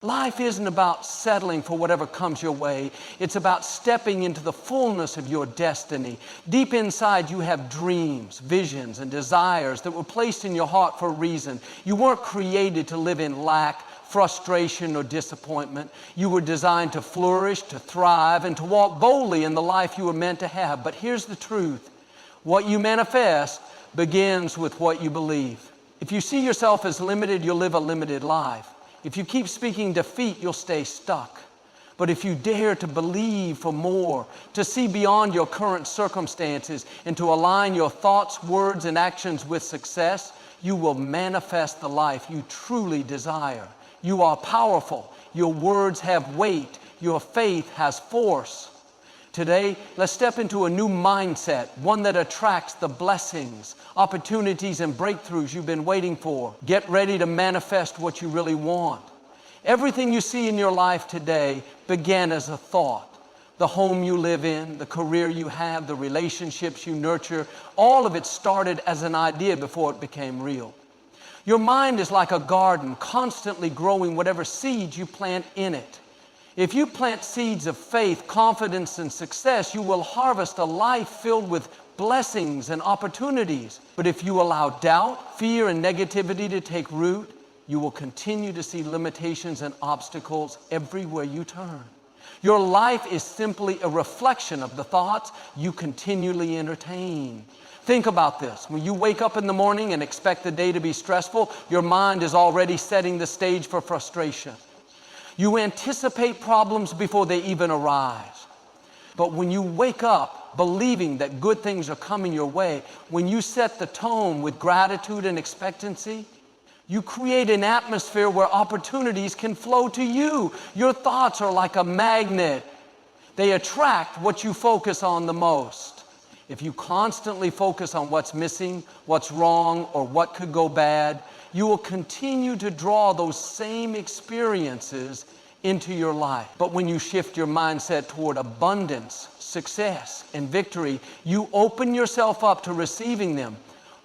Life isn't about settling for whatever comes your way. It's about stepping into the fullness of your destiny. Deep inside, you have dreams, visions, and desires that were placed in your heart for a reason. You weren't created to live in lack, frustration, or disappointment. You were designed to flourish, to thrive, and to walk boldly in the life you were meant to have. But here's the truth. What you manifest begins with what you believe. If you see yourself as limited, you'll live a limited life. If you keep speaking defeat, you'll stay stuck. But if you dare to believe for more, to see beyond your current circumstances, and to align your thoughts, words, and actions with success, you will manifest the life you truly desire. You are powerful. Your words have weight. Your faith has force. Today, let's step into a new mindset, one that attracts the blessings, opportunities, and breakthroughs you've been waiting for. Get ready to manifest what you really want. Everything you see in your life today began as a thought. The home you live in, the career you have, the relationships you nurture, all of it started as an idea before it became real. Your mind is like a garden, constantly growing whatever seeds you plant in it. If you plant seeds of faith, confidence, and success, you will harvest a life filled with blessings and opportunities. But if you allow doubt, fear, and negativity to take root, you will continue to see limitations and obstacles everywhere you turn. Your life is simply a reflection of the thoughts you continually entertain. Think about this. When you wake up in the morning and expect the day to be stressful, your mind is already setting the stage for frustration. You anticipate problems before they even arise. But when you wake up believing that good things are coming your way, when you set the tone with gratitude and expectancy, you create an atmosphere where opportunities can flow to you. Your thoughts are like a magnet. They attract what you focus on the most. If you constantly focus on what's missing, what's wrong, or what could go bad, you will continue to draw those same experiences into your life. But when you shift your mindset toward abundance, success, and victory, you open yourself up to receiving them.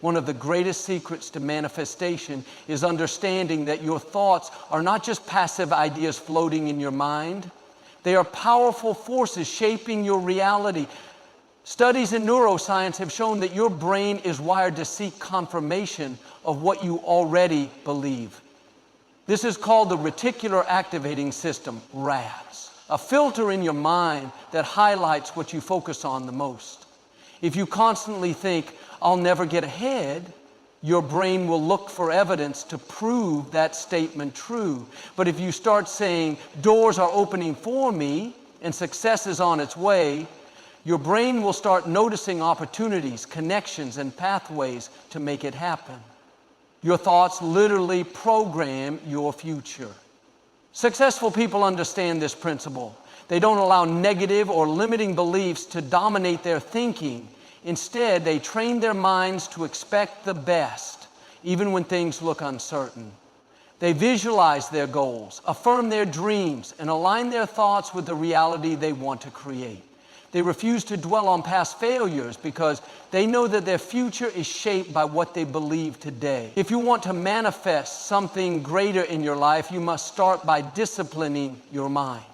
One of the greatest secrets to manifestation is understanding that your thoughts are not just passive ideas floating in your mind. They are powerful forces shaping your reality. Studies in neuroscience have shown that your brain is wired to seek confirmation of what you already believe. This is called the reticular activating system, RAS, a filter in your mind that highlights what you focus on the most. If you constantly think, "I'll never get ahead," your brain will look for evidence to prove that statement true. But if you start saying, "Doors are opening for me and success is on its way," your brain will start noticing opportunities, connections, and pathways to make it happen. Your thoughts literally program your future. Successful people understand this principle. They don't allow negative or limiting beliefs to dominate their thinking. Instead, they train their minds to expect the best, even when things look uncertain. They visualize their goals, affirm their dreams, and align their thoughts with the reality they want to create. They refuse to dwell on past failures because they know that their future is shaped by what they believe today. If you want to manifest something greater in your life, you must start by disciplining your mind.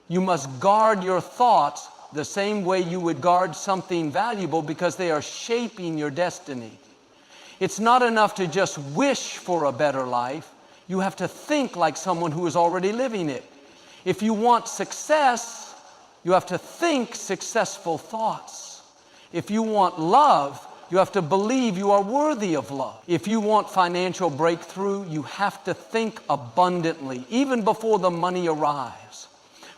You must guard your thoughts the same way you would guard something valuable because they are shaping your destiny. It's not enough to just wish for a better life. You have to think like someone who is already living it. If you want success, you have to think successful thoughts. If you want love, you have to believe you are worthy of love. If you want financial breakthrough, you have to think abundantly, even before the money arrives.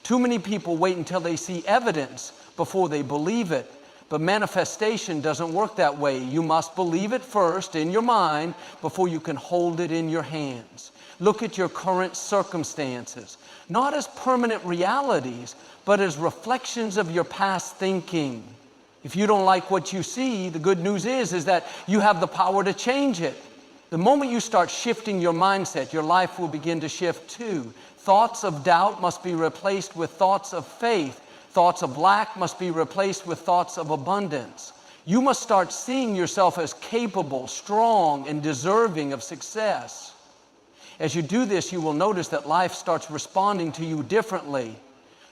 Too many people wait until they see evidence before they believe it. But manifestation doesn't work that way. You must believe it first in your mind before you can hold it in your hands. Look at your current circumstances, not as permanent realities, but as reflections of your past thinking. If you don't like what you see, the good news is that you have the power to change it. The moment you start shifting your mindset, your life will begin to shift too. Thoughts of doubt must be replaced with thoughts of faith. Thoughts of lack must be replaced with thoughts of abundance. You must start seeing yourself as capable, strong, and deserving of success. As you do this, you will notice that life starts responding to you differently.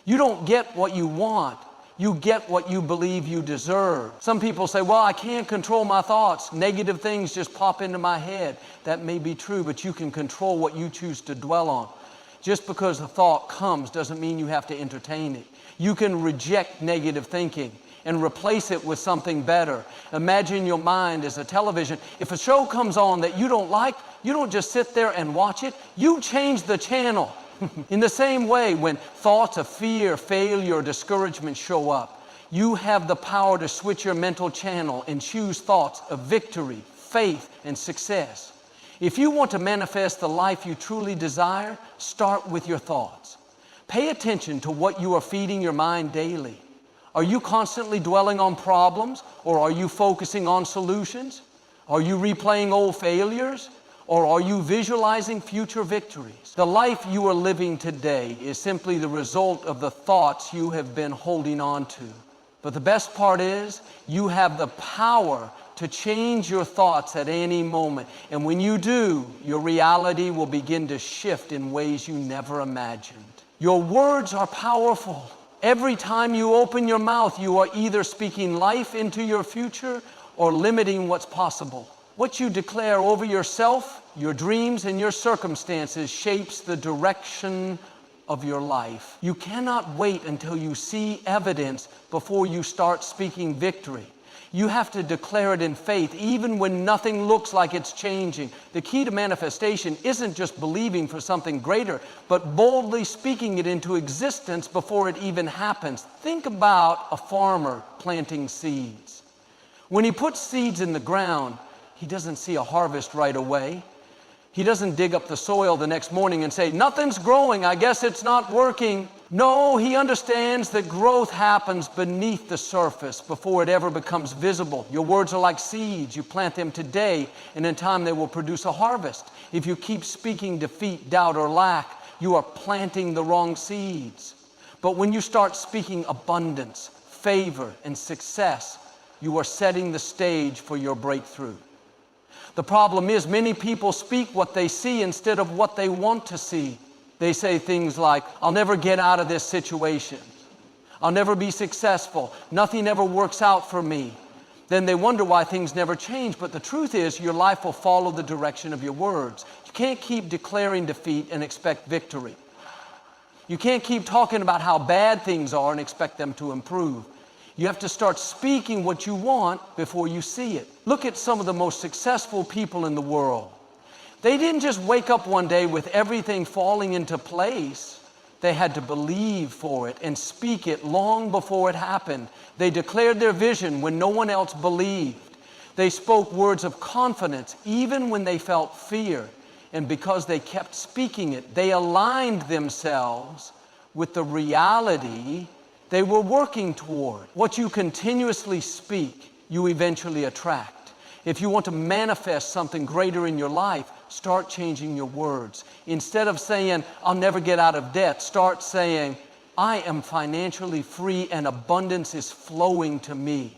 You don't get what you want. You get what you believe you deserve. Some people say, well, I can't control my thoughts. Negative things just pop into my head. That may be true, but you can control what you choose to dwell on. Just because a thought comes doesn't mean you have to entertain it. You can reject negative thinking and replace it with something better. Imagine your mind as a television. If a show comes on that you don't like, you don't just sit there and watch it. You change the channel. In the same way, when thoughts of fear, failure, or discouragement show up, you have the power to switch your mental channel and choose thoughts of victory, faith, and success. If you want to manifest the life you truly desire, start with your thoughts. Pay attention to what you are feeding your mind daily. Are you constantly dwelling on problems, or are you focusing on solutions? Are you replaying old failures? Or are you visualizing future victories? The life you are living today is simply the result of the thoughts you have been holding on to. But the best part is, you have the power to change your thoughts at any moment. And when you do, your reality will begin to shift in ways you never imagined. Your words are powerful. Every time you open your mouth, you are either speaking life into your future or limiting what's possible. What you declare over yourself, your dreams, and your circumstances shapes the direction of your life. You cannot wait until you see evidence before you start speaking victory. You have to declare it in faith, even when nothing looks like it's changing. The key to manifestation isn't just believing for something greater, but boldly speaking it into existence before it even happens. Think about a farmer planting seeds. When he puts seeds in the ground, he doesn't see a harvest right away. He doesn't dig up the soil the next morning and say, nothing's growing, I guess it's not working. No, he understands that growth happens beneath the surface before it ever becomes visible. Your words are like seeds. You plant them today, and in time they will produce a harvest. If you keep speaking defeat, doubt, or lack, you are planting the wrong seeds. But when you start speaking abundance, favor, and success, you are setting the stage for your breakthrough. The problem is, many people speak what they see instead of what they want to see. They say things like, I'll never get out of this situation. I'll never be successful. Nothing ever works out for me. Then they wonder why things never change. But the truth is, your life will follow the direction of your words. You can't keep declaring defeat and expect victory. You can't keep talking about how bad things are and expect them to improve. You have to start speaking what you want before you see it. Look at some of the most successful people in the world. They didn't just wake up one day with everything falling into place. They had to believe for it and speak it long before it happened. They declared their vision when no one else believed. They spoke words of confidence even when they felt fear. And because they kept speaking it, they aligned themselves with the reality they were working toward. What you continuously speak, you eventually attract. If you want to manifest something greater in your life, start changing your words. Instead of saying, I'll never get out of debt, start saying, I am financially free and abundance is flowing to me.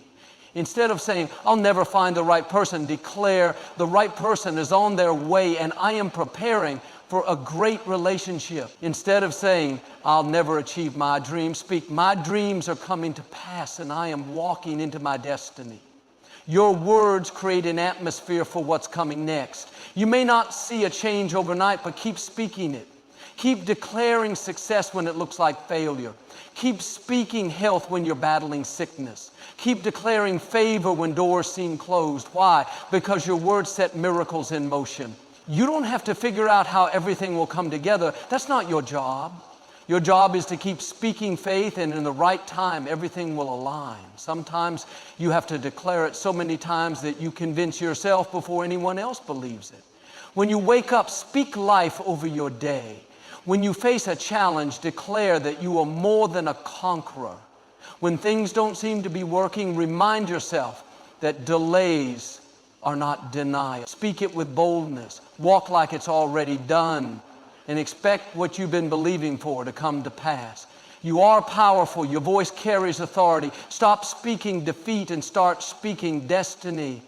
Instead of saying, I'll never find the right person, declare the right person is on their way and I am preparing for a great relationship. Instead of saying, I'll never achieve my dreams, speak, my dreams are coming to pass and I am walking into my destiny. Your words create an atmosphere for what's coming next. You may not see a change overnight, but keep speaking it. Keep declaring success when it looks like failure. Keep speaking health when you're battling sickness. Keep declaring favor when doors seem closed. Why? Because your words set miracles in motion. You don't have to figure out how everything will come together. That's not your job. Your job is to keep speaking faith, and in the right time, everything will align. Sometimes you have to declare it so many times that you convince yourself before anyone else believes it. When you wake up, speak life over your day. When you face a challenge, declare that you are more than a conqueror. When things don't seem to be working, remind yourself that delays are not denial. Speak it with boldness. Walk like it's already done. And expect what you've been believing for to come to pass. You are powerful. Your voice carries authority. Stop speaking defeat and start speaking destiny.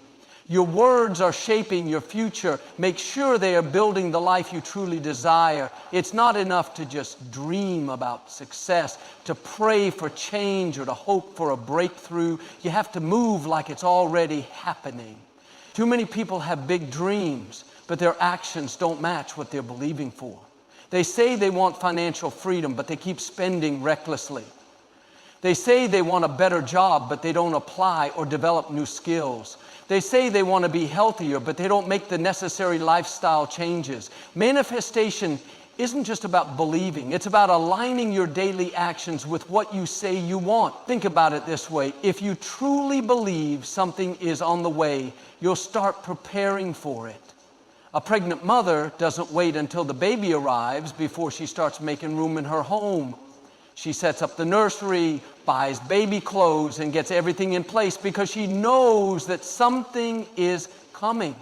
Your words are shaping your future. Make sure they are building the life you truly desire. It's not enough to just dream about success, to pray for change, or to hope for a breakthrough. You have to move like it's already happening. Too many people have big dreams, but their actions don't match what they're believing for. They say they want financial freedom, but they keep spending recklessly. They say they want a better job, but they don't apply or develop new skills. They say they want to be healthier, but they don't make the necessary lifestyle changes. Manifestation isn't just about believing. It's about aligning your daily actions with what you say you want. Think about it this way. If you truly believe something is on the way, you'll start preparing for it. A pregnant mother doesn't wait until the baby arrives before she starts making room in her home. She sets up the nursery, buys baby clothes, and gets everything in place because she knows that something is coming.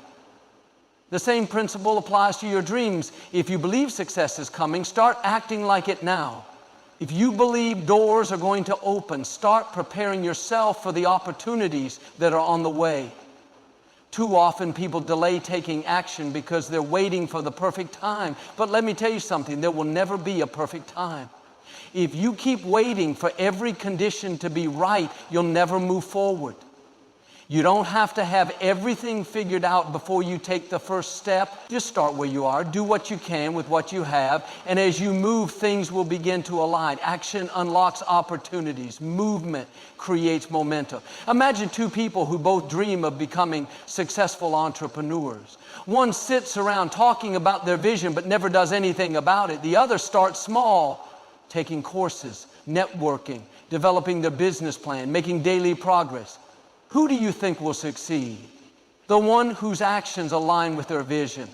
The same principle applies to your dreams. If you believe success is coming, start acting like it now. If you believe doors are going to open, start preparing yourself for the opportunities that are on the way. Too often people delay taking action because they're waiting for the perfect time. But let me tell you something, there will never be a perfect time. If you keep waiting for every condition to be right, you'll never move forward. You don't have to have everything figured out before you take the first step. Just start where you are. Do what you can with what you have. And as you move, things will begin to align. Action unlocks opportunities. Movement creates momentum. Imagine two people who both dream of becoming successful entrepreneurs. One sits around talking about their vision but never does anything about it. The other starts small, taking courses, networking, developing their business plan, making daily progress. Who do you think will succeed? The one whose actions align with their vision.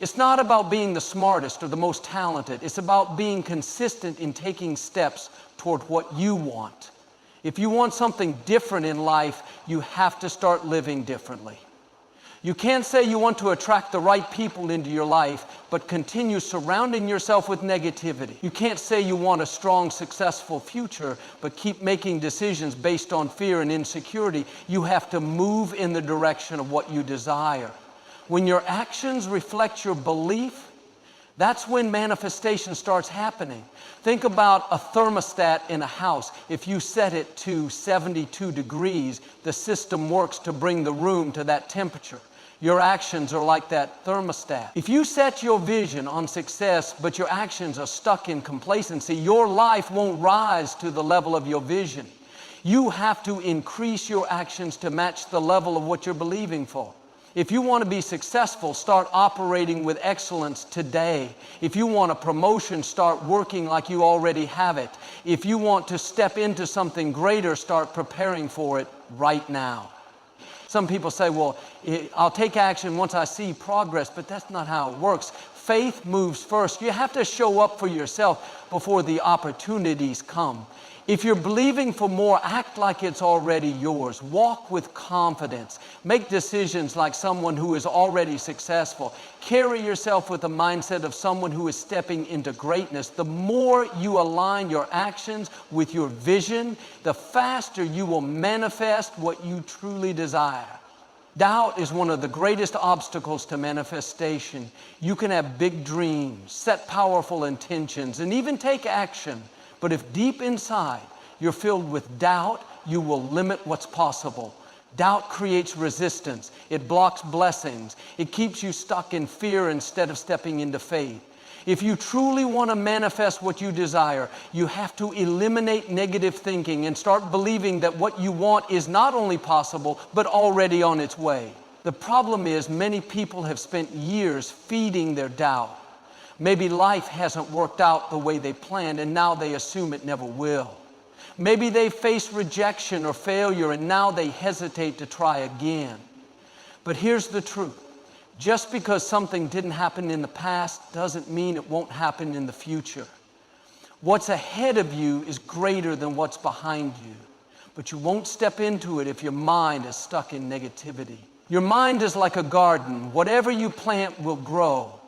It's not about being the smartest or the most talented. It's about being consistent in taking steps toward what you want. If you want something different in life, you have to start living differently. You can't say you want to attract the right people into your life, but continue surrounding yourself with negativity. You can't say you want a strong, successful future, but keep making decisions based on fear and insecurity. You have to move in the direction of what you desire. When your actions reflect your belief, that's when manifestation starts happening. Think about a thermostat in a house. If you set it to 72 degrees, the system works to bring the room to that temperature. Your actions are like that thermostat. If you set your vision on success, but your actions are stuck in complacency, your life won't rise to the level of your vision. You have to increase your actions to match the level of what you're believing for. If you want to be successful, start operating with excellence today. If you want a promotion, start working like you already have it. If you want to step into something greater, start preparing for it right now. Some people say, well, I'll take action once I see progress, but that's not how it works. Faith moves first. You have to show up for yourself before the opportunities come. If you're believing for more, act like it's already yours. Walk with confidence. Make decisions like someone who is already successful. Carry yourself with the mindset of someone who is stepping into greatness. The more you align your actions with your vision, the faster you will manifest what you truly desire. Doubt is one of the greatest obstacles to manifestation. You can have big dreams, set powerful intentions, and even take action. But if deep inside you're filled with doubt, you will limit what's possible. Doubt creates resistance. It blocks blessings. It keeps you stuck in fear instead of stepping into faith. If you truly want to manifest what you desire, you have to eliminate negative thinking and start believing that what you want is not only possible, but already on its way. The problem is many people have spent years feeding their doubt. Maybe life hasn't worked out the way they planned, and now they assume it never will. Maybe they face rejection or failure, and now they hesitate to try again. But here's the truth. Just because something didn't happen in the past doesn't mean it won't happen in the future. What's ahead of you is greater than what's behind you. But you won't step into it if your mind is stuck in negativity. Your mind is like a garden. Whatever you plant will grow.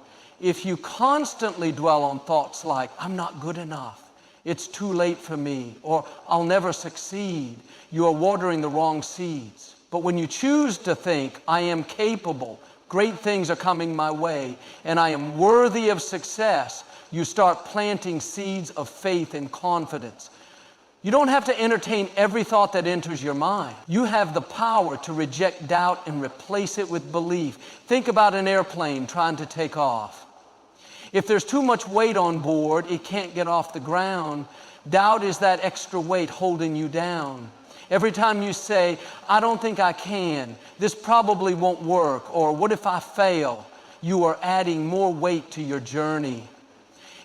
If you constantly dwell on thoughts like, I'm not good enough, it's too late for me, or I'll never succeed, you are watering the wrong seeds. But when you choose to think, I am capable, great things are coming my way, and I am worthy of success, you start planting seeds of faith and confidence. You don't have to entertain every thought that enters your mind. You have the power to reject doubt and replace it with belief. Think about an airplane trying to take off. If there's too much weight on board, it can't get off the ground. Doubt is that extra weight holding you down. Every time you say, I don't think I can, this probably won't work, or what if I fail, you are adding more weight to your journey.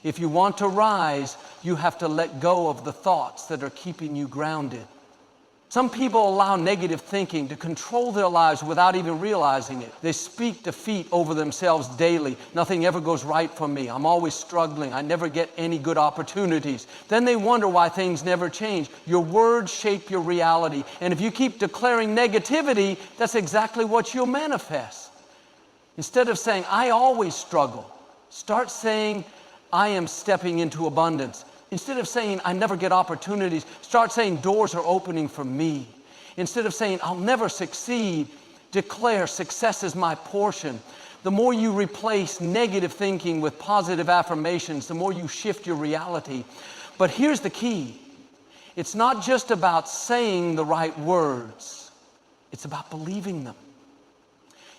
If you want to rise, you have to let go of the thoughts that are keeping you grounded. Some people allow negative thinking to control their lives without even realizing it. They speak defeat over themselves daily. Nothing ever goes right for me. I'm always struggling. I never get any good opportunities. Then they wonder why things never change. Your words shape your reality. And if you keep declaring negativity, that's exactly what you'll manifest. Instead of saying, I always struggle, start saying, I am stepping into abundance. Instead of saying, I never get opportunities, start saying, doors are opening for me. Instead of saying, I'll never succeed, declare, success is my portion. The more you replace negative thinking with positive affirmations, the more you shift your reality. But here's the key. It's not just about saying the right words. It's about believing them.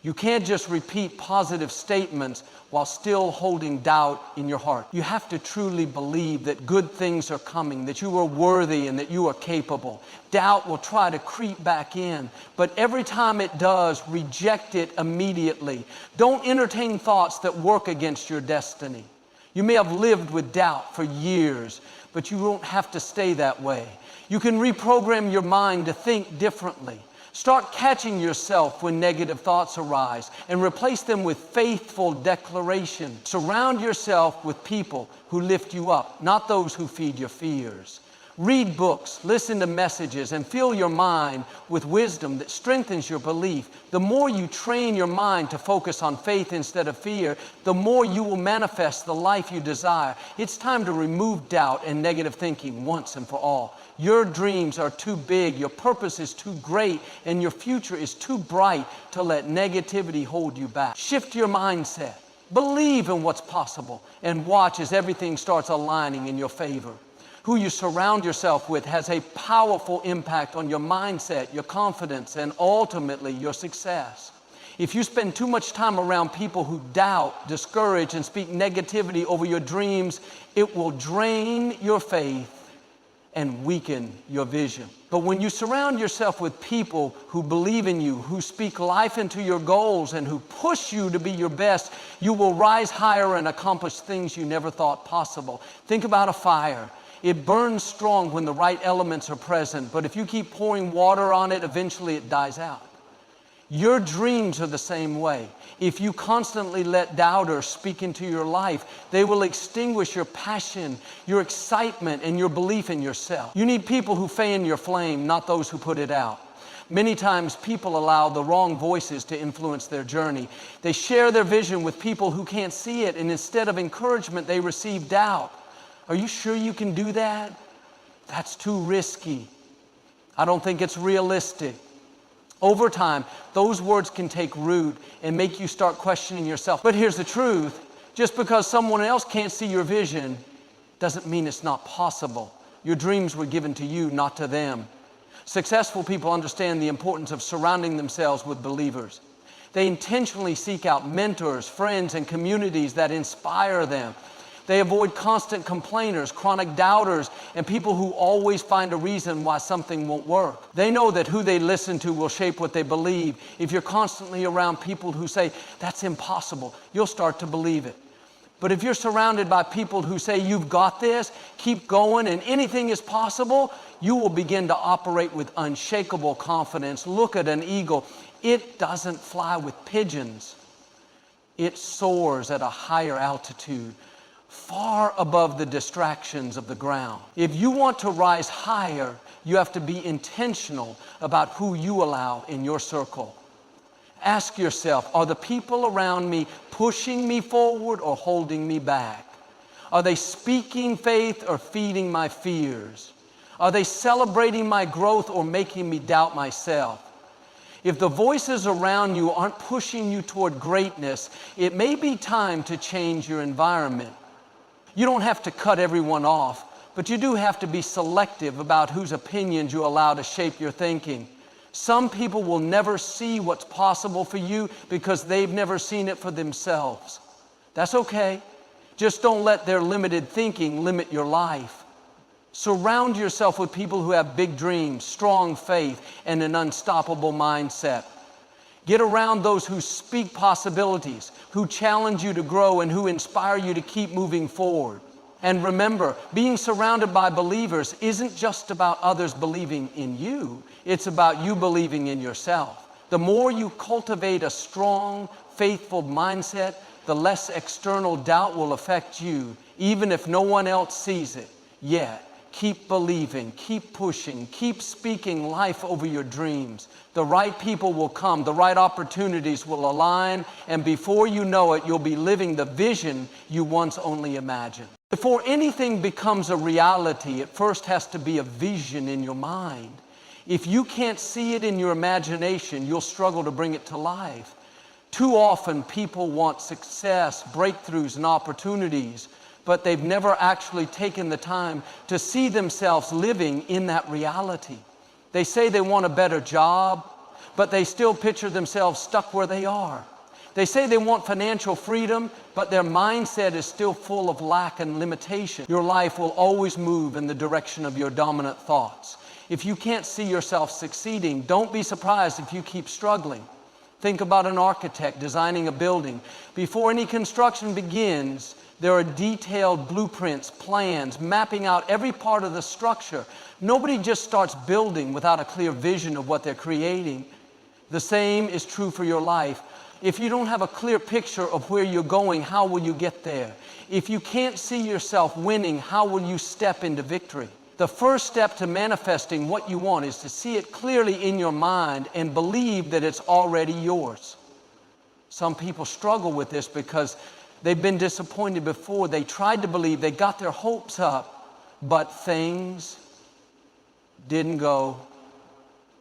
You can't just repeat positive statements while still holding doubt in your heart. You have to truly believe that good things are coming, that you are worthy and that you are capable. Doubt will try to creep back in, but every time it does, reject it immediately. Don't entertain thoughts that work against your destiny. You may have lived with doubt for years, but you won't have to stay that way. You can reprogram your mind to think differently. Start catching yourself when negative thoughts arise and replace them with faithful declaration. Surround yourself with people who lift you up, not those who feed your fears. Read books, listen to messages, and fill your mind with wisdom that strengthens your belief. The more you train your mind to focus on faith instead of fear, the more you will manifest the life you desire. It's time to remove doubt and negative thinking once and for all. Your dreams are too big, your purpose is too great, and your future is too bright to let negativity hold you back. Shift your mindset. Believe in what's possible and watch as everything starts aligning in your favor. Who you surround yourself with has a powerful impact on your mindset, your confidence, and ultimately your success. If you spend too much time around people who doubt, discourage, and speak negativity over your dreams, it will drain your faith and weaken your vision. But when you surround yourself with people who believe in you, who speak life into your goals, and who push you to be your best, you will rise higher and accomplish things you never thought possible. Think about a fire. It burns strong when the right elements are present, but if you keep pouring water on it, eventually it dies out. Your dreams are the same way. If you constantly let doubters speak into your life, they will extinguish your passion, your excitement, and your belief in yourself. You need people who fan your flame, not those who put it out. Many times people allow the wrong voices to influence their journey. They share their vision with people who can't see it, and instead of encouragement, they receive doubt. Are you sure you can do that? That's too risky. I don't think it's realistic. Over time, those words can take root and make you start questioning yourself. But here's the truth. Just because someone else can't see your vision doesn't mean it's not possible. Your dreams were given to you, not to them. Successful people understand the importance of surrounding themselves with believers. They intentionally seek out mentors, friends, and communities that inspire them. They avoid constant complainers, chronic doubters, and people who always find a reason why something won't work. They know that who they listen to will shape what they believe. If you're constantly around people who say, that's impossible, you'll start to believe it. But if you're surrounded by people who say, you've got this, keep going, and anything is possible, you will begin to operate with unshakable confidence. Look at an eagle. It doesn't fly with pigeons. It soars at a higher altitude, far above the distractions of the ground. If you want to rise higher, you have to be intentional about who you allow in your circle. Ask yourself, are the people around me pushing me forward or holding me back? Are they speaking faith or feeding my fears? Are they celebrating my growth or making me doubt myself? If the voices around you aren't pushing you toward greatness, it may be time to change your environment. You don't have to cut everyone off, but you do have to be selective about whose opinions you allow to shape your thinking. Some people will never see what's possible for you because they've never seen it for themselves. That's okay. Just don't let their limited thinking limit your life. Surround yourself with people who have big dreams, strong faith, and an unstoppable mindset. Get around those who speak possibilities, who challenge you to grow, and who inspire you to keep moving forward. And remember, being surrounded by believers isn't just about others believing in you, it's about you believing in yourself. The more you cultivate a strong, faithful mindset, the less external doubt will affect you, even if no one else sees it yet. Keep believing, keep pushing, keep speaking life over your dreams. The right people will come, the right opportunities will align, and before you know it, you'll be living the vision you once only imagined. Before anything becomes a reality, it first has to be a vision in your mind. If you can't see it in your imagination, you'll struggle to bring it to life. Too often, people want success, breakthroughs, and opportunities, but they've never actually taken the time to see themselves living in that reality. They say they want a better job, but they still picture themselves stuck where they are. They say they want financial freedom, but their mindset is still full of lack and limitation. Your life will always move in the direction of your dominant thoughts. If you can't see yourself succeeding, don't be surprised if you keep struggling. Think about an architect designing a building. Before any construction begins, there are detailed blueprints, plans, mapping out every part of the structure. Nobody just starts building without a clear vision of what they're creating. The same is true for your life. If you don't have a clear picture of where you're going, how will you get there? If you can't see yourself winning, how will you step into victory? The first step to manifesting what you want is to see it clearly in your mind and believe that it's already yours. Some people struggle with this because they've been disappointed before. They tried to believe, they got their hopes up, but things didn't go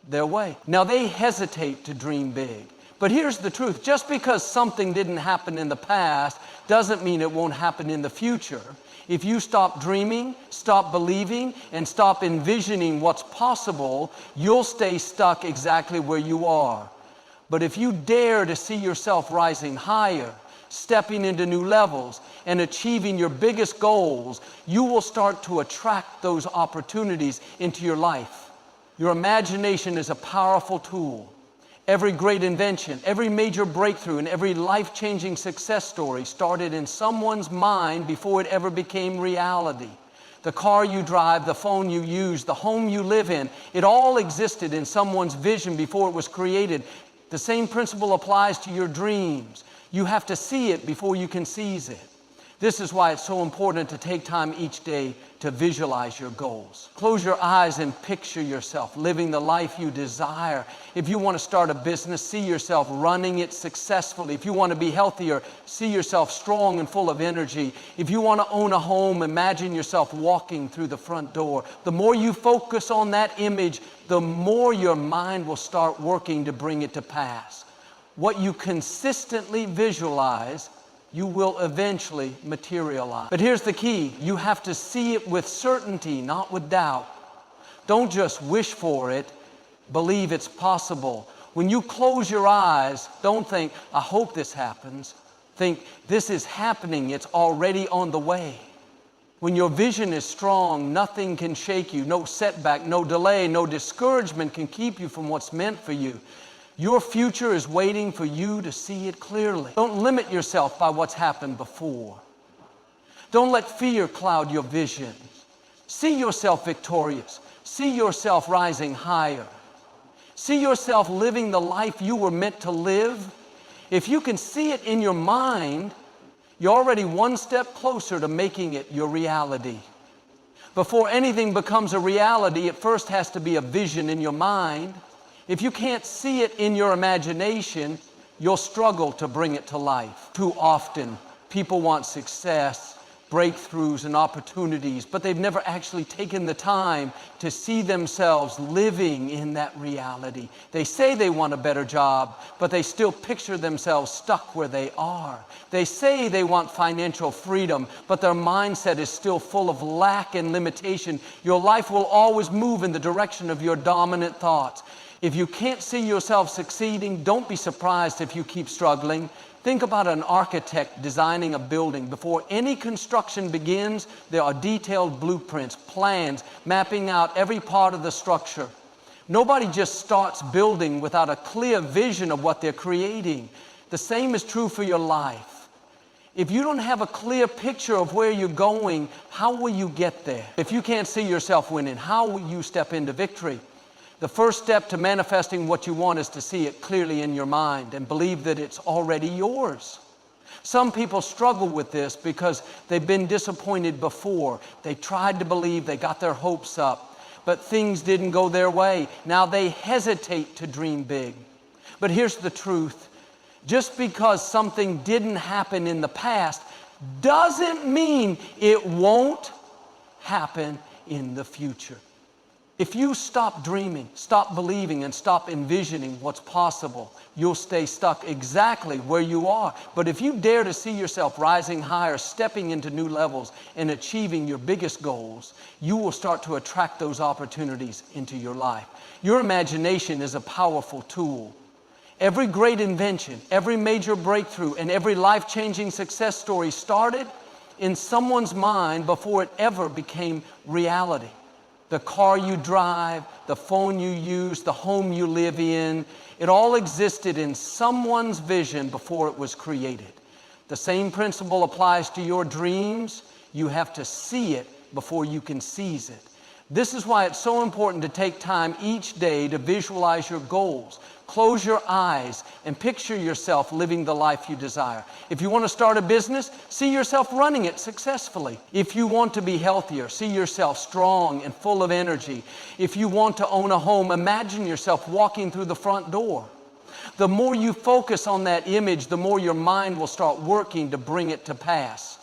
their way. Now they hesitate to dream big. But here's the truth. Just because something didn't happen in the past doesn't mean it won't happen in the future. If you stop dreaming, stop believing, and stop envisioning what's possible, you'll stay stuck exactly where you are. But if you dare to see yourself rising higher, stepping into new levels, and achieving your biggest goals, you will start to attract those opportunities into your life. Your imagination is a powerful tool. Every great invention, every major breakthrough, and every life-changing success story started in someone's mind before it ever became reality. The car you drive, the phone you use, the home you live in, it all existed in someone's vision before it was created. The same principle applies to your dreams. You have to see it before you can seize it. This is why it's so important to take time each day to visualize your goals. Close your eyes and picture yourself living the life you desire. If you want to start a business, see yourself running it successfully. If you want to be healthier, see yourself strong and full of energy. If you want to own a home, imagine yourself walking through the front door. The more you focus on that image, the more your mind will start working to bring it to pass. What you consistently visualize, you will eventually materialize. But here's the key. You have to see it with certainty, not with doubt. Don't just wish for it. Believe it's possible. When you close your eyes, don't think, I hope this happens. Think, this is happening. It's already on the way. When your vision is strong, nothing can shake you. No setback, no delay, no discouragement can keep you from what's meant for you. Your future is waiting for you to see it clearly. Don't limit yourself by what's happened before. Don't let fear cloud your vision. See yourself victorious. See yourself rising higher. See yourself living the life you were meant to live. If you can see it in your mind, you're already one step closer to making it your reality. Before anything becomes a reality, it first has to be a vision in your mind. If you can't see it in your imagination, you'll struggle to bring it to life. Too often, people want success, breakthroughs and opportunities, but they've never actually taken the time to see themselves living in that reality. They say they want a better job, but they still picture themselves stuck where they are. They say they want financial freedom, but their mindset is still full of lack and limitation. Your life will always move in the direction of your dominant thoughts. If you can't see yourself succeeding, don't be surprised if you keep struggling. Think about an architect designing a building. Before any construction begins, there are detailed blueprints, plans, mapping out every part of the structure. Nobody just starts building without a clear vision of what they're creating. The same is true for your life. If you don't have a clear picture of where you're going, how will you get there? If you can't see yourself winning, how will you step into victory? The first step to manifesting what you want is to see it clearly in your mind and believe that it's already yours. Some people struggle with this because they've been disappointed before. They tried to believe, they got their hopes up, but things didn't go their way. Now they hesitate to dream big. But here's the truth. Just because something didn't happen in the past doesn't mean it won't happen in the future. If you stop dreaming, stop believing, and stop envisioning what's possible, you'll stay stuck exactly where you are. But if you dare to see yourself rising higher, stepping into new levels, and achieving your biggest goals, you will start to attract those opportunities into your life. Your imagination is a powerful tool. Every great invention, every major breakthrough, and every life-changing success story started in someone's mind before it ever became reality. The car you drive, the phone you use, the home you live in, it all existed in someone's vision before it was created. The same principle applies to your dreams. You have to see it before you can seize it. This is why it's so important to take time each day to visualize your goals. Close your eyes and picture yourself living the life you desire. If you want to start a business, see yourself running it successfully. If you want to be healthier, see yourself strong and full of energy. If you want to own a home, imagine yourself walking through the front door. The more you focus on that image, the more your mind will start working to bring it to pass.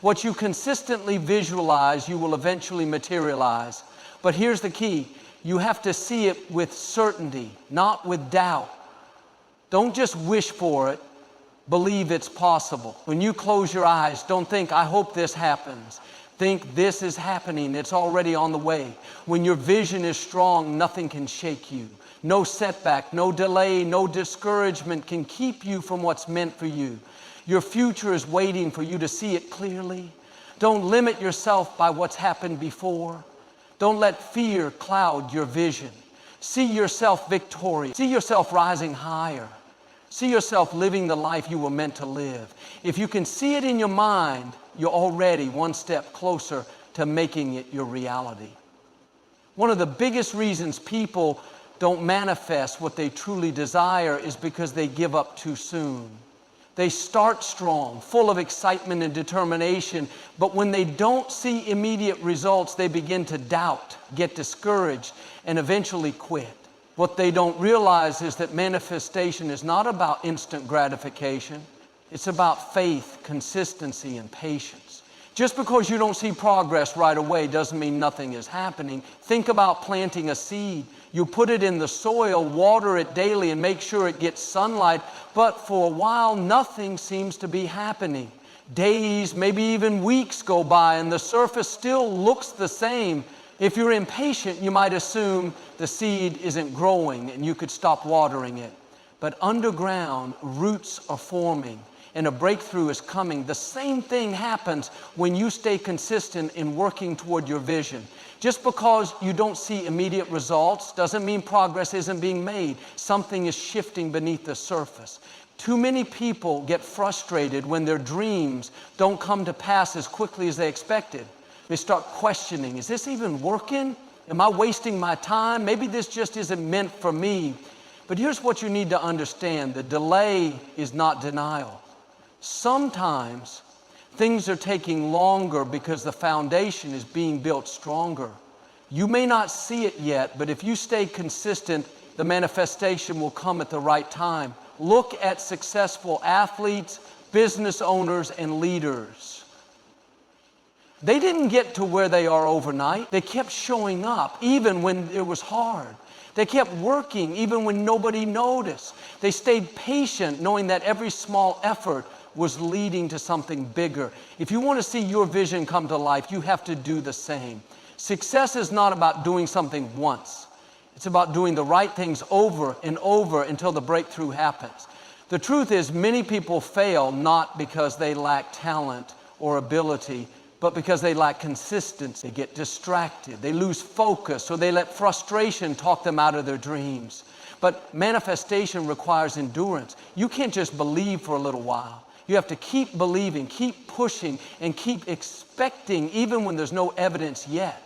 What you consistently visualize, you will eventually materialize. But here's the key. You have to see it with certainty, not with doubt. Don't just wish for it, believe it's possible. When you close your eyes, don't think, I hope this happens. Think, this is happening, it's already on the way. When your vision is strong, nothing can shake you. No setback, no delay, no discouragement can keep you from what's meant for you. Your future is waiting for you to see it clearly. Don't limit yourself by what's happened before. Don't let fear cloud your vision. See yourself victorious. See yourself rising higher. See yourself living the life you were meant to live. If you can see it in your mind, you're already one step closer to making it your reality. One of the biggest reasons people don't manifest what they truly desire is because they give up too soon. They start strong, full of excitement and determination, but when they don't see immediate results, they begin to doubt, get discouraged, and eventually quit. What they don't realize is that manifestation is not about instant gratification. It's about faith, consistency, and patience. Just because you don't see progress right away doesn't mean nothing is happening. Think about planting a seed. You put it in the soil, water it daily, and make sure it gets sunlight. But for a while, nothing seems to be happening. Days, maybe even weeks go by, and the surface still looks the same. If you're impatient, you might assume the seed isn't growing and you could stop watering it. But underground, roots are forming and a breakthrough is coming. The same thing happens when you stay consistent in working toward your vision. Just because you don't see immediate results doesn't mean progress isn't being made. Something is shifting beneath the surface. Too many people get frustrated when their dreams don't come to pass as quickly as they expected. They start questioning, is this even working? Am I wasting my time? Maybe this just isn't meant for me. But here's what you need to understand. The delay is not denial. Sometimes things are taking longer because the foundation is being built stronger. You may not see it yet, but if you stay consistent, the manifestation will come at the right time. Look at successful athletes, business owners, and leaders. They didn't get to where they are overnight. They kept showing up even when it was hard. They kept working even when nobody noticed. They stayed patient knowing that every small effort was leading to something bigger. If you want to see your vision come to life, you have to do the same. Success is not about doing something once. It's about doing the right things over and over until the breakthrough happens. The truth is, many people fail not because they lack talent or ability, but because they lack consistency. They get distracted, they lose focus, or they let frustration talk them out of their dreams. But manifestation requires endurance. You can't just believe for a little while. You have to keep believing, keep pushing, and keep expecting even when there's no evidence yet.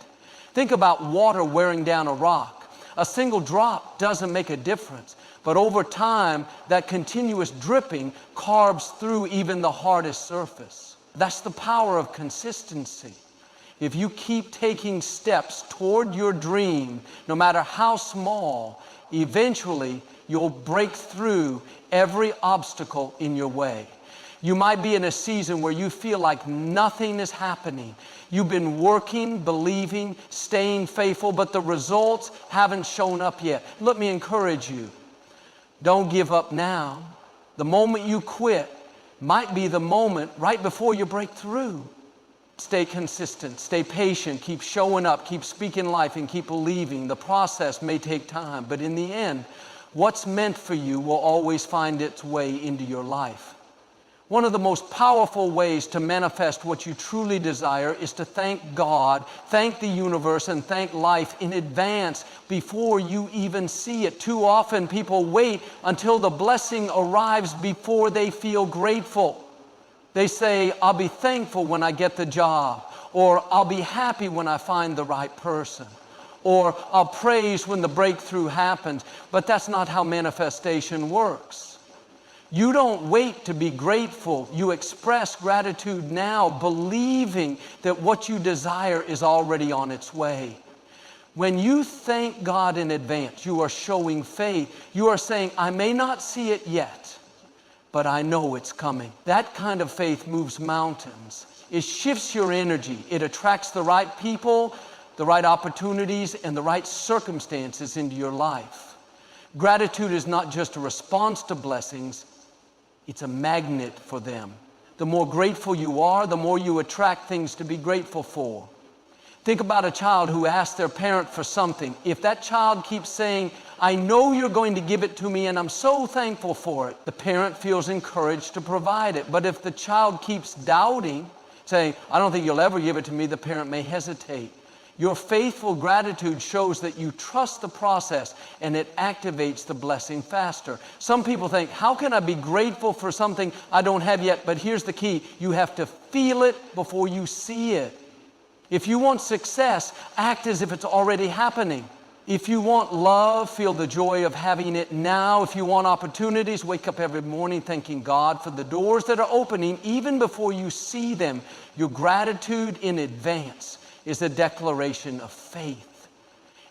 Think about water wearing down a rock. A single drop doesn't make a difference, but over time, that continuous dripping carves through even the hardest surface. That's the power of consistency. If you keep taking steps toward your dream, no matter how small, eventually you'll break through every obstacle in your way. You might be in a season where you feel like nothing is happening. You've been working, believing, staying faithful, but the results haven't shown up yet. Let me encourage you. Don't give up now. The moment you quit might be the moment right before you break through. Stay consistent, stay patient, keep showing up, keep speaking life, and keep believing. The process may take time, but in the end, what's meant for you will always find its way into your life. One of the most powerful ways to manifest what you truly desire is to thank God, thank the universe, and thank life in advance before you even see it. Too often people wait until the blessing arrives before they feel grateful. They say, I'll be thankful when I get the job, or I'll be happy when I find the right person, or I'll praise when the breakthrough happens. But that's not how manifestation works. You don't wait to be grateful. You express gratitude now, believing that what you desire is already on its way. When you thank God in advance, you are showing faith. You are saying, I may not see it yet, but I know it's coming. That kind of faith moves mountains. It shifts your energy. It attracts the right people, the right opportunities, and the right circumstances into your life. Gratitude is not just a response to blessings, it's a magnet for them. The more grateful you are, the more you attract things to be grateful for. Think about a child who asks their parent for something. If that child keeps saying, I know you're going to give it to me and I'm so thankful for it, the parent feels encouraged to provide it. But if the child keeps doubting, saying, I don't think you'll ever give it to me, the parent may hesitate. Your faithful gratitude shows that you trust the process and it activates the blessing faster. Some people think, how can I be grateful for something I don't have yet? But here's the key. You have to feel it before you see it. If you want success, act as if it's already happening. If you want love, feel the joy of having it now. If you want opportunities, wake up every morning thanking God for the doors that are opening even before you see them. Your gratitude in advance is a declaration of faith.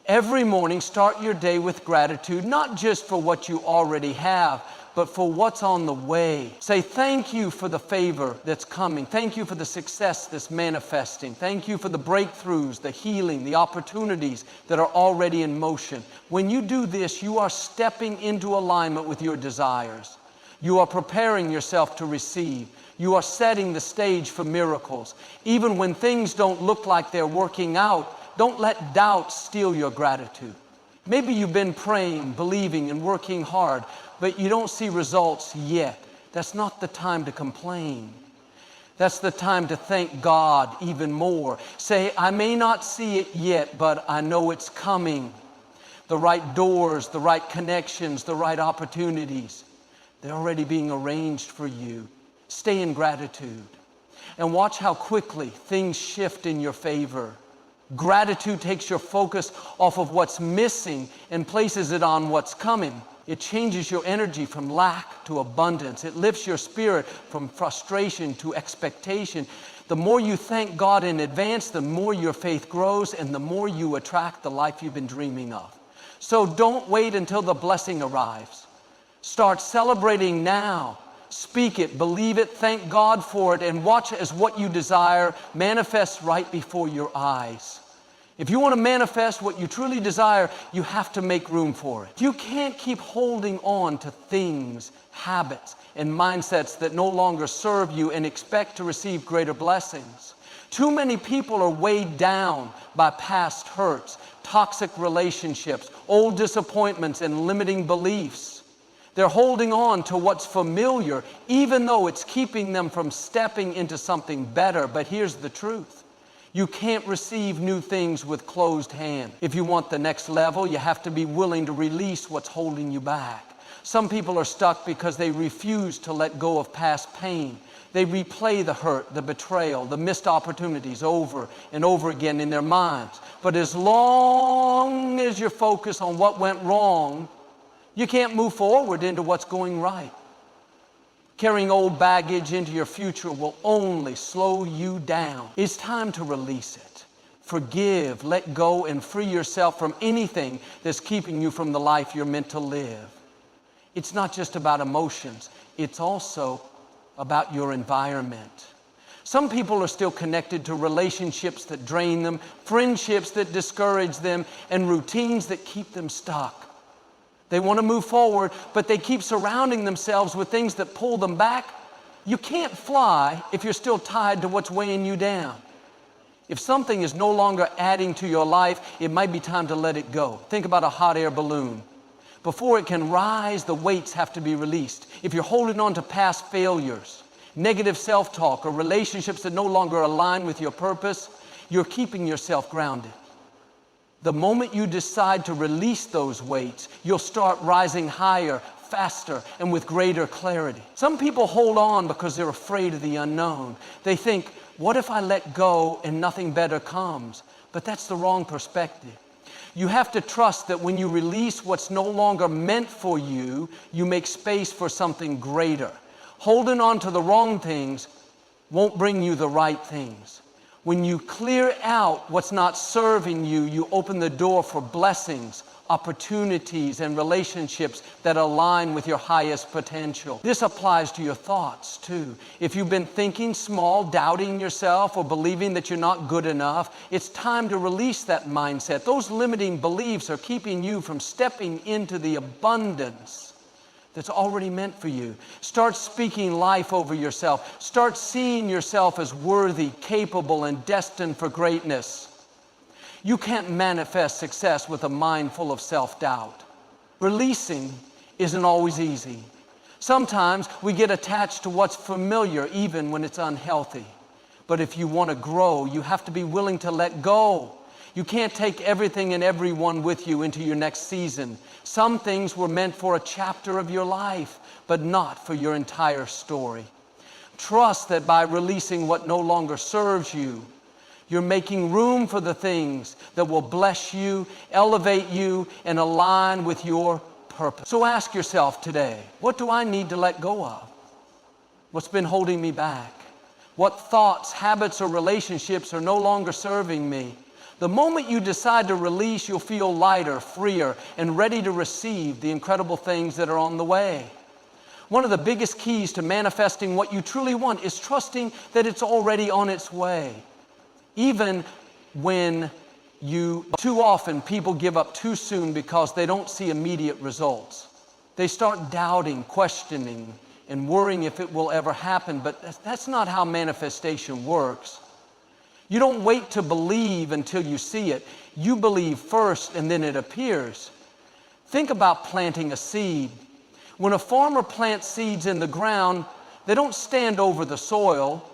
Every morning, start your day with gratitude, not just for what you already have, but for what's on the way. Say, thank you for the favor that's coming. Thank you for the success that's manifesting. Thank you for the breakthroughs, the healing, the opportunities that are already in motion. When you do this, you are stepping into alignment with your desires. You are preparing yourself to receive. You are setting the stage for miracles. Even when things don't look like they're working out, don't let doubt steal your gratitude. Maybe you've been praying, believing, and working hard, but you don't see results yet. That's not the time to complain. That's the time to thank God even more. Say, I may not see it yet, but I know it's coming. The right doors, the right connections, the right opportunities, they're already being arranged for you. Stay in gratitude and watch how quickly things shift in your favor. Gratitude takes your focus off of what's missing and places it on what's coming. It changes your energy from lack to abundance. It lifts your spirit from frustration to expectation. The more you thank God in advance, the more your faith grows and the more you attract the life you've been dreaming of. So don't wait until the blessing arrives. Start celebrating now Speak it, believe it, thank God for it, and watch as what you desire manifests right before your eyes. If you want to manifest what you truly desire, you have to make room for it. You can't keep holding on to things, habits, and mindsets that no longer serve you and expect to receive greater blessings. Too many people are weighed down by past hurts, toxic relationships, old disappointments, and limiting beliefs. They're holding on to what's familiar, even though it's keeping them from stepping into something better. But here's the truth. You can't receive new things with closed hands. If you want the next level, you have to be willing to release what's holding you back. Some people are stuck because they refuse to let go of past pain. They replay the hurt, the betrayal, the missed opportunities over and over again in their minds. But as long as you're focused on what went wrong, you can't move forward into what's going right. Carrying old baggage into your future will only slow you down. It's time to release it. Forgive, let go, and free yourself from anything that's keeping you from the life you're meant to live. It's not just about emotions. It's also about your environment. Some people are still connected to relationships that drain them, friendships that discourage them, and routines that keep them stuck. They want to move forward, but they keep surrounding themselves with things that pull them back. You can't fly if you're still tied to what's weighing you down. If something is no longer adding to your life, it might be time to let it go. Think about a hot air balloon. Before it can rise, the weights have to be released. If you're holding on to past failures, negative self-talk, or relationships that no longer align with your purpose, you're keeping yourself grounded. The moment you decide to release those weights, you'll start rising higher, faster, and with greater clarity. Some people hold on because they're afraid of the unknown. They think, what if I let go and nothing better comes? But that's the wrong perspective. You have to trust that when you release what's no longer meant for you, you make space for something greater. Holding on to the wrong things won't bring you the right things. When you clear out what's not serving you, you open the door for blessings, opportunities, and relationships that align with your highest potential. This applies to your thoughts too. If you've been thinking small, doubting yourself, or believing that you're not good enough, it's time to release that mindset. Those limiting beliefs are keeping you from stepping into the abundance that's already meant for you. Start speaking life over yourself. Start seeing yourself as worthy, capable, and destined for greatness. You can't manifest success with a mind full of self-doubt. Releasing isn't always easy. Sometimes we get attached to what's familiar, even when it's unhealthy. But if you want to grow, you have to be willing to let go. You can't take everything and everyone with you into your next season. Some things were meant for a chapter of your life, but not for your entire story. Trust that by releasing what no longer serves you, you're making room for the things that will bless you, elevate you, and align with your purpose. So ask yourself today, what do I need to let go of? What's been holding me back? What thoughts, habits, or relationships are no longer serving me? The moment you decide to release, you'll feel lighter, freer, and ready to receive the incredible things that are on the way. One of the biggest keys to manifesting what you truly want is trusting that it's already on its way. Even when too often people give up too soon because they don't see immediate results. They start doubting, questioning, and worrying if it will ever happen, but that's not how manifestation works. You don't wait to believe until you see it. You believe first and then it appears. Think about planting a seed. When a farmer plants seeds in the ground, they don't stand over the soil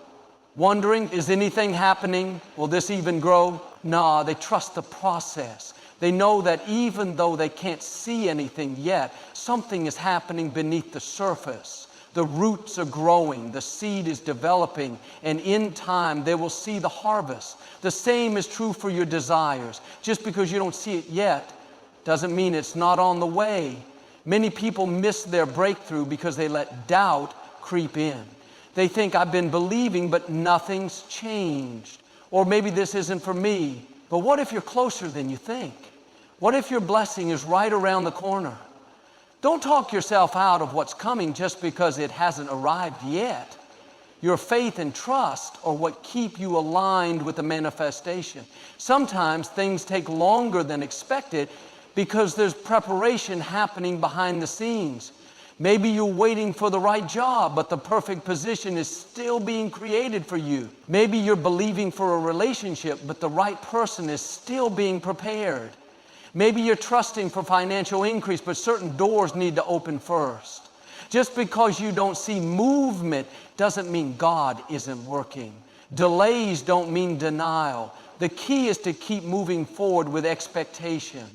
wondering, is anything happening? Will this even grow? No, they trust the process. They know that even though they can't see anything yet, something is happening beneath the surface. The roots are growing, the seed is developing, and in time they will see the harvest. The same is true for your desires. Just because you don't see it yet doesn't mean it's not on the way. Many people miss their breakthrough because they let doubt creep in. They think, I've been believing, but nothing's changed. Or maybe this isn't for me. But what if you're closer than you think? What if your blessing is right around the corner? Don't talk yourself out of what's coming just because it hasn't arrived yet. Your faith and trust are what keep you aligned with the manifestation. Sometimes things take longer than expected because there's preparation happening behind the scenes. Maybe you're waiting for the right job, but the perfect position is still being created for you. Maybe you're believing for a relationship, but the right person is still being prepared. Maybe you're trusting for financial increase, but certain doors need to open first. Just because you don't see movement doesn't mean God isn't working. Delays don't mean denial. The key is to keep moving forward with expectation.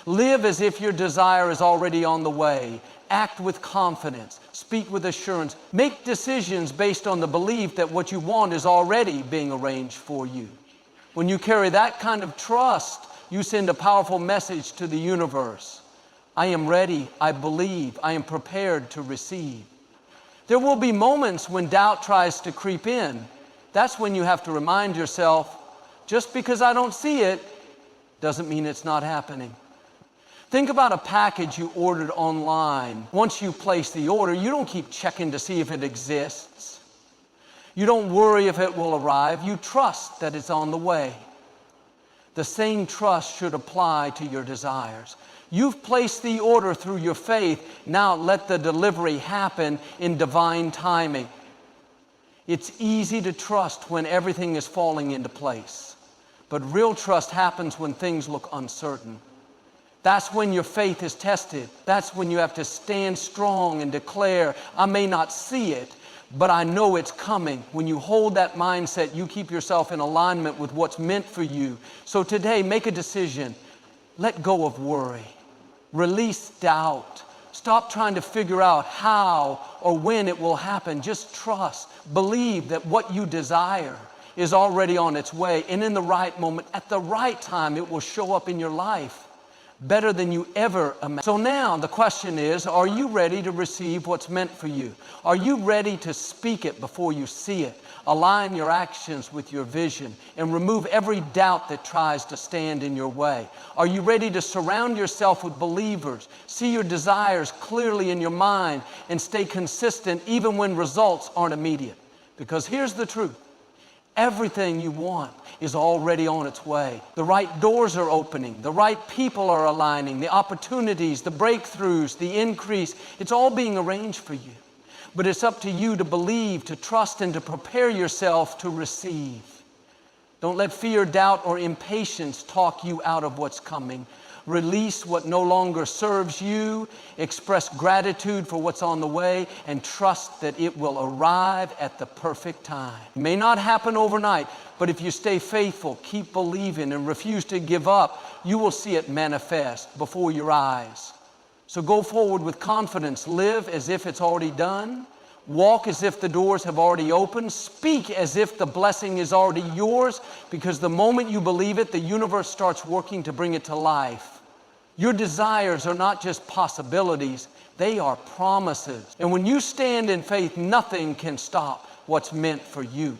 Live as if your desire is already on the way. Act with confidence. Speak with assurance. Make decisions based on the belief that what you want is already being arranged for you. When you carry that kind of trust, you send a powerful message to the universe. I am ready, I believe, I am prepared to receive. There will be moments when doubt tries to creep in. That's when you have to remind yourself, just because I don't see it, doesn't mean it's not happening. Think about a package you ordered online. Once you place the order, you don't keep checking to see if it exists. You don't worry if it will arrive. You trust that it's on the way. The same trust should apply to your desires. You've placed the order through your faith. Now let the delivery happen in divine timing. It's easy to trust when everything is falling into place. But real trust happens when things look uncertain. That's when your faith is tested. That's when you have to stand strong and declare, I may not see it, but I know it's coming. When you hold that mindset, you keep yourself in alignment with what's meant for you. So today, make a decision. Let go of worry. Release doubt. Stop trying to figure out how or when it will happen. Just trust. Believe that what you desire is already on its way. And in the right moment, at the right time, it will show up in your life better than you ever imagined. So now the question is, are you ready to receive what's meant for you? Are you ready to speak it before you see it? Align your actions with your vision and remove every doubt that tries to stand in your way. Are you ready to surround yourself with believers, see your desires clearly in your mind, and stay consistent even when results aren't immediate? Because here's the truth. Everything you want is already on its way. The right doors are opening. The right people are aligning. The opportunities, the breakthroughs, the increase, it's all being arranged for you. But it's up to you to believe, to trust, and to prepare yourself to receive. Don't let fear, doubt, or impatience talk you out of what's coming. Release what no longer serves you, express gratitude for what's on the way, and trust that it will arrive at the perfect time. It may not happen overnight, but if you stay faithful, keep believing, and refuse to give up, you will see it manifest before your eyes. So go forward with confidence. Live as if it's already done. Walk as if the doors have already opened. Speak as if the blessing is already yours, because the moment you believe it, the universe starts working to bring it to life. Your desires are not just possibilities, they are promises. And when you stand in faith, nothing can stop what's meant for you.